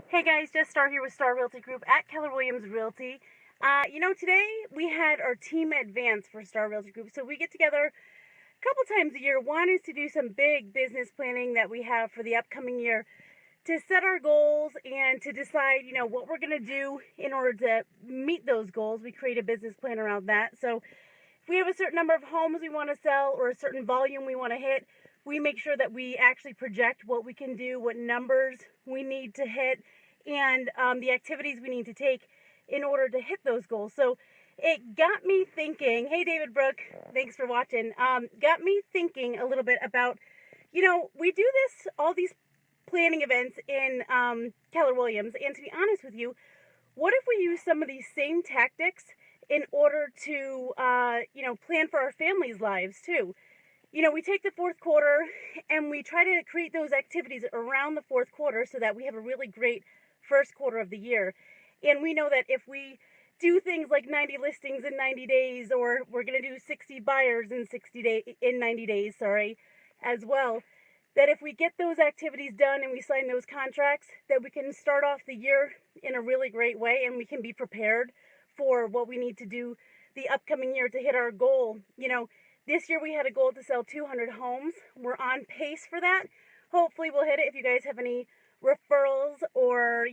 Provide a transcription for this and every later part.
Hey guys, Jess Star here with Star Realty Group at Keller Williams Realty. Today we had our team advance for Star Realty Group. So we get together a couple times a year. One is to do some big business planning that we have for the upcoming year, to set our goals and to decide, what we're going to do in order to meet those goals. We create a business plan around that. So if we have a certain number of homes we want to sell or a certain volume we want to hit, we make sure that we actually project what we can do, what numbers we need to hit, and the activities we need to take in order to hit those goals. So it got me thinking, hey David Brooke, thanks for watching, got me thinking a little bit about, we do all these planning events in Keller Williams, and to be honest with you, what if we use some of these same tactics in order to, plan for our families' lives too? We take the fourth quarter and we try to create those activities around the fourth quarter so that we have a really great first quarter of the year. And we know that if we do things like 90 listings in 90 days, or we're going to do 60 buyers in 90 days, as well, that if we get those activities done and we sign those contracts, that we can start off the year in a really great way and we can be prepared for what we need to do the upcoming year to hit our goal. This year we had a goal to sell 200 homes. We're on pace for that. Hopefully we'll hit it. If you guys have any referrals or,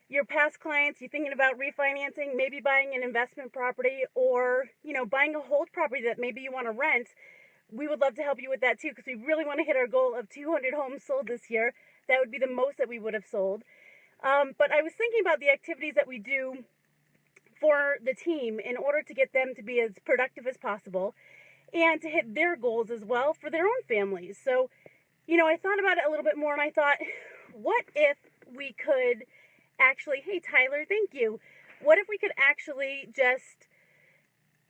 your past clients, you're thinking about refinancing, maybe buying an investment property, or, buying a hold property that maybe you want to rent, we would love to help you with that too, because we really want to hit our goal of 200 homes sold this year. That would be the most that we would have sold. But I was thinking about the activities that we do for the team in order to get them to be as productive as possible and to hit their goals as well for their own families. So, I thought about it a little bit more, and I thought, what if we could actually, hey Tyler, thank you. What if we could actually just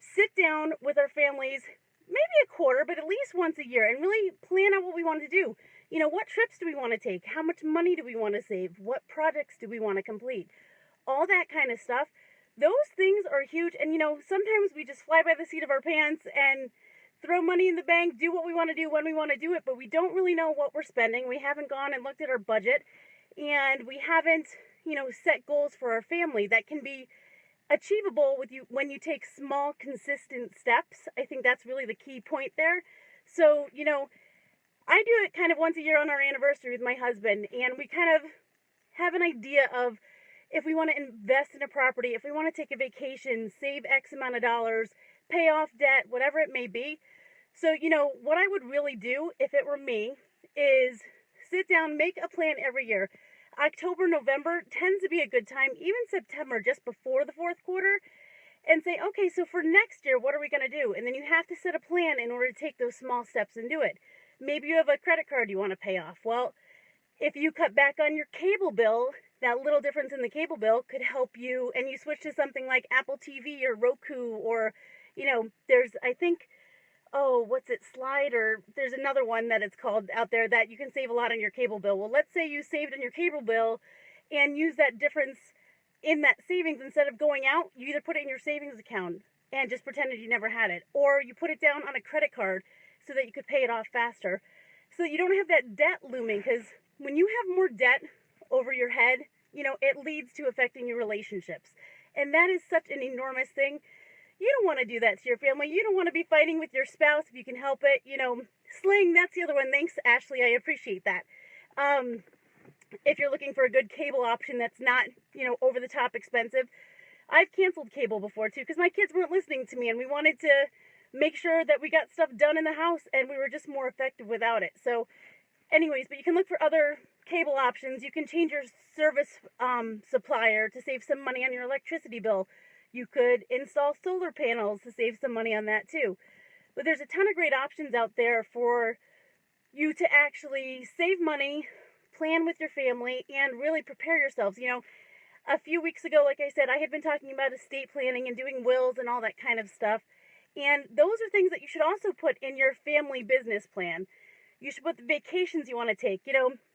sit down with our families, maybe a quarter, but at least once a year, and really plan out what we want to do. What trips do we want to take? How much money do we want to save? What projects do we want to complete? All that kind of stuff. Those things are huge, and sometimes we just fly by the seat of our pants and throw money in the bank, do what we want to do when we want to do it, but we don't really know what we're spending. We haven't gone and looked at our budget, and we haven't, set goals for our family that can be achievable when you take small, consistent steps. I think that's really the key point there. So, I do it kind of once a year on our anniversary with my husband, and we kind of have an idea of if we want to invest in a property, if we want to take a vacation, save X amount of dollars, pay off debt, whatever it may be. So, what I would really do if it were me is sit down, make a plan every year. October, November tends to be a good time, even September, just before the fourth quarter, and say, okay, so for next year, what are we going to do? And then you have to set a plan in order to take those small steps and do it. Maybe you have a credit card you want to pay off. Well, if you cut back on your cable bill, that little difference in the cable bill could help you, and you switch to something like Apple TV or Roku, or, there's, I think, Slide, or there's another one that it's called out there that you can save a lot on your cable bill. Well, let's say you saved on your cable bill and use that difference in that savings. Instead of going out, you either put it in your savings account and just pretended you never had it, or you put it down on a credit card so that you could pay it off faster, so that you don't have that debt looming. Because when you have more debt over your head, it leads to affecting your relationships, and that is such an enormous thing. You don't want to do that to your family. You don't want to be fighting with your spouse if you can help it. Sling, that's the other one. Thanks, Ashley. I appreciate that. If you're looking for a good cable option that's not, over the top expensive, I've canceled cable before too, because my kids weren't listening to me, and we wanted to make sure that we got stuff done in the house, and we were just more effective without it. So anyways, but you can look for other cable options. You can change your service supplier to save some money on your electricity bill. You could install solar panels to save some money on that too. But there's a ton of great options out there for you to actually save money, plan with your family, and really prepare yourselves. A few weeks ago, like I said, I had been talking about estate planning and doing wills and all that kind of stuff. And those are things that you should also put in your family business plan. You should put the vacations you want to take.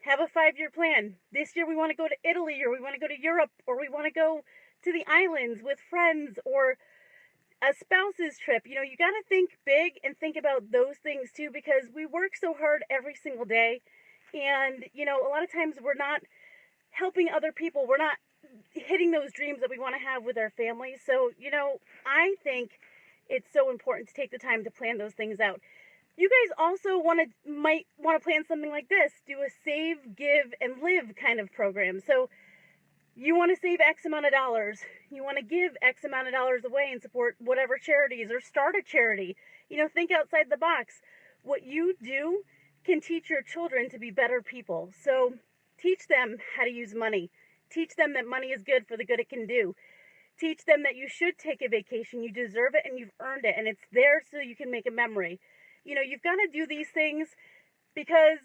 Have a 5-year plan. This year we want to go to Italy, or we want to go to Europe, or we want to go to the islands with friends, or a spouse's trip. You got to think big and think about those things too, because we work so hard every single day. And, a lot of times we're not helping other people. We're not hitting those dreams that we want to have with our families. So, I think it's so important to take the time to plan those things out. You guys also might want to plan something like this. Do a save, give, and live kind of program. So you want to save X amount of dollars. You want to give X amount of dollars away and support whatever charities or start a charity. Think outside the box. What you do can teach your children to be better people. So teach them how to use money. Teach them that money is good for the good it can do. Teach them that you should take a vacation. You deserve it and you've earned it. And it's there so you can make a memory. You've got to do these things because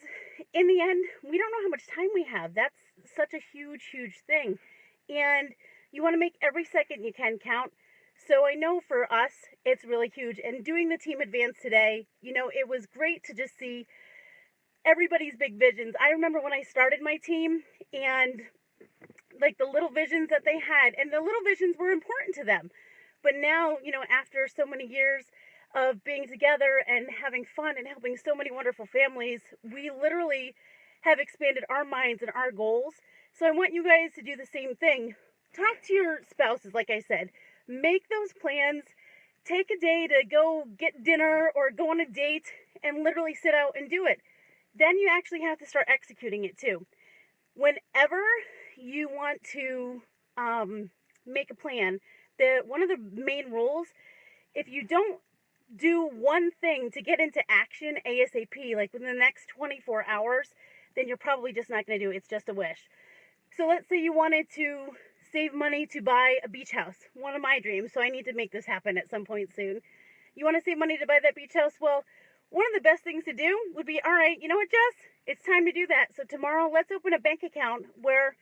in the end, we don't know how much time we have. That's such a huge, huge thing. And you want to make every second you can count. So I know for us, it's really huge. And doing the team advance today, it was great to just see everybody's big visions. I remember when I started my team and like the little visions that they had, and the little visions were important to them. But now, after so many years of being together and having fun and helping so many wonderful families, we literally have expanded our minds and our goals. So I want you guys to do the same thing. Talk to your spouses, like I said. Make those plans. Take a day to go get dinner or go on a date and literally sit out and do it. Then you actually have to start executing it too. Whenever you want to make a plan, one of the main rules, if you don't do one thing to get into action ASAP, like within the next 24 hours, then you're probably just not going to do it. It's just a wish. So let's say you wanted to save money to buy a beach house, one of my dreams, so I need to make this happen at some point soon. You want to save money to buy that beach house? Well, one of the best things to do would be, all right, you know what, Jess? It's time to do that. So tomorrow, let's open a bank account where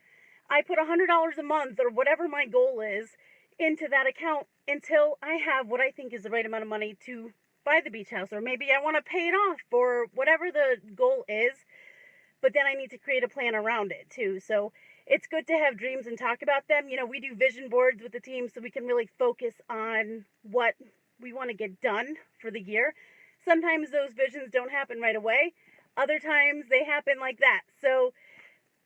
I put $100 a month or whatever my goal is into that account until I have what I think is the right amount of money to buy the beach house. Or maybe I want to pay it off for whatever the goal is, but then I need to create a plan around it too. So it's good to have dreams and talk about them. We do vision boards with the team so we can really focus on what we want to get done for the year. Sometimes those visions don't happen right away. Other times they happen like that. So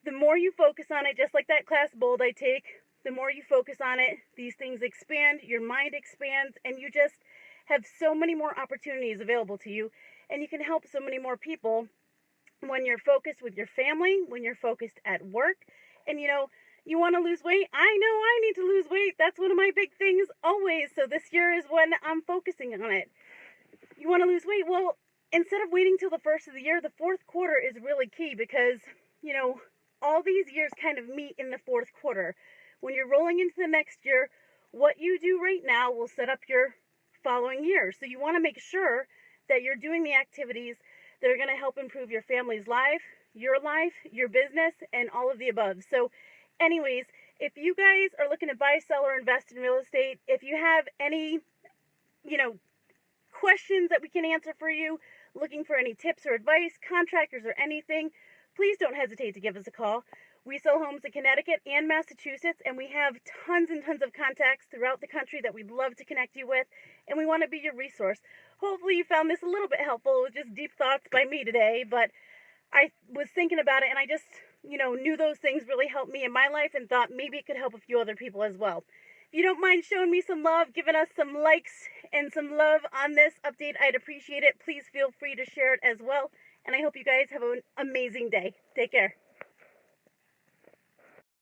the more you focus on it, just like that class bold I take, the more you focus on it, these things expand, your mind expands, and you just have so many more opportunities available to you, and you can help so many more people when you're focused with your family, when you're focused at work. And you want to lose weight? I know I need to lose weight. That's one of my big things always. So this year is when I'm focusing on it. You want to lose weight? Well, instead of waiting till the first of the year, the fourth quarter is really key because, all these years kind of meet in the fourth quarter. When you're rolling into the next year, what you do right now will set up your following year. So you want to make sure that you're doing the activities that are going to help improve your family's life, your business, and all of the above. So anyways, if you guys are looking to buy, sell, or invest in real estate, if you have any, questions that we can answer for you, looking for any tips or advice, contractors or anything, please don't hesitate to give us a call. We sell homes in Connecticut and Massachusetts, and we have tons and tons of contacts throughout the country that we'd love to connect you with, and we want to be your resource. Hopefully you found this a little bit helpful. It was just deep thoughts by me today, but I was thinking about it, and I just, knew those things really helped me in my life and thought maybe it could help a few other people as well. If you don't mind showing me some love, giving us some likes and some love on this update, I'd appreciate it. Please feel free to share it as well. And I hope you guys have an amazing day. Take care.